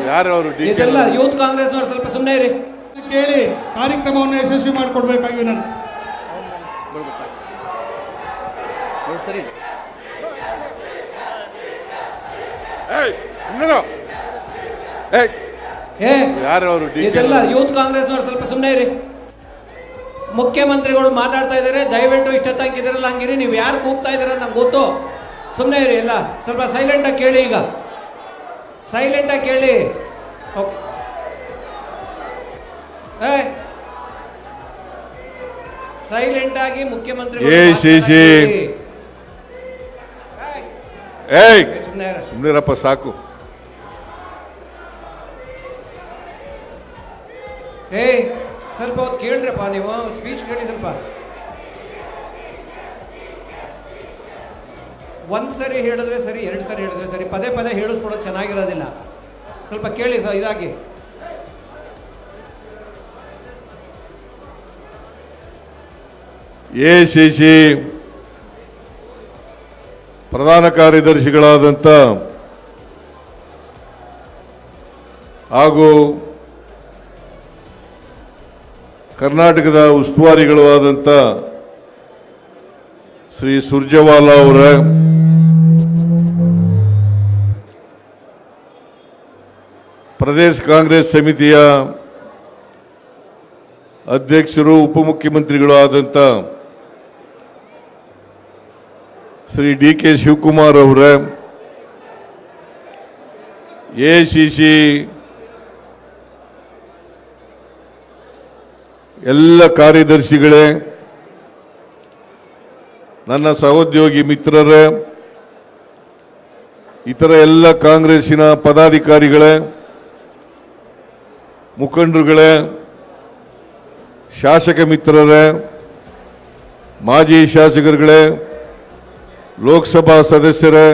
ಯಾರು ಅವರು ಇದೆಲ್ಲ ಯೂತ್ ಕಾಂಗ್ರೆಸ್ನವ್ರು ಸ್ವಲ್ಪ ಸುಮ್ಮನೆ ಇರಿ. ಕೇಳಿ ಕಾರ್ಯಕ್ರಮವನ್ನು ಯಶಸ್ವಿ ಮಾಡಿಕೊಡ್ಬೇಕಾಗಿ ನಾನು ಸರಿ ಯಾರು ಅವರು ಇದೆಲ್ಲ ಯೂತ್ ಕಾಂಗ್ರೆಸ್ನವ್ರು ಸ್ವಲ್ಪ ಸುಮ್ಮನೆ ಇರಿ. ಮುಖ್ಯಮಂತ್ರಿಗಳು ಮಾತಾಡ್ತಾ ಇದ್ದಾರೆ, ದಯವಿಟ್ಟು ಇಷ್ಟ ತನಕಿದ್ರಲ್ಲ ಹಂಗಿರಿ. ನೀವು ಯಾರು ಕೂಗ್ತಾ ಇದ್ದೀರ ನಂಗೆ ಗೊತ್ತು. ಸುಮ್ಮನೆ ಇರಿ, ಎಲ್ಲ ಸ್ವಲ್ಪ ಸೈಲೆಂಟಾಗಿ ಕೇಳಿ. ಈಗ ಸೈಲೆಂಟಾಗಿ ಕೇಳಿ. ಸೈಲೆಂಟಾಗಿ ಮುಖ್ಯಮಂತ್ರಿಗಳು ಸುಮ್ಮನಿರಪ್ಪ, ಸಾಕು. ಸ್ವಲ್ಪ ಹೊತ್ತು ಕೇಳ್ರಪ್ಪ, ನೀವು ಸ್ಪೀಚ್ ಕೇಳಿ. ಸ್ವಲ್ಪ ಒಂದು ಸರಿ ಹೇಳಿದ್ರೆ ಸರಿ, ಎರಡು ಸರಿ ಹೇಳಿದ್ರೆ ಸರಿ, ಪದೇ ಪದೇ ಹೇಳಿಸ್ಕೊಡೋದು ಚೆನ್ನಾಗಿರೋದಿಲ್ಲ. ಸ್ವಲ್ಪ ಕೇಳಿ ಇದಾಗಿ. ಎಸಿಸಿ ಪ್ರಧಾನ ಕಾರ್ಯದರ್ಶಿಗಳಾದಂಥ ಹಾಗೂ ಕರ್ನಾಟಕದ ಉಸ್ತುವಾರಿಗಳು ಆದಂಥ ಶ್ರೀ ಸುರ್ಜೇವಾಲಾ ಅವರ ಪ್ರದೇಶ ಕಾಂಗ್ರೆಸ್ ಸಮಿತಿಯ ಅಧ್ಯಕ್ಷರು ಉಪಮುಖ್ಯಮಂತ್ರಿಗಳು ಆದಂಥ ಶ್ರೀ ಡಿ.ಕೆ. ಶಿವಕುಮಾರ್ ಅವರ, ಎಸಿಸಿ ಎಲ್ಲ ಕಾರ್ಯದರ್ಶಿಗಳೇ, ನನ್ನ ಸಹೋದ್ಯೋಗಿ ಮಿತ್ರರೇ, ಇತರ ಎಲ್ಲ ಕಾಂಗ್ರೆಸ್ಸಿನ ಪದಾಧಿಕಾರಿಗಳೇ, ಮುಖಂಡರುಗಳೇ, ಶಾಸಕ ಮಿತ್ರರೇ, ಮಾಜಿ ಶಾಸಕರುಗಳೇ, ಲೋಕಸಭಾ ಸದಸ್ಯರೇ,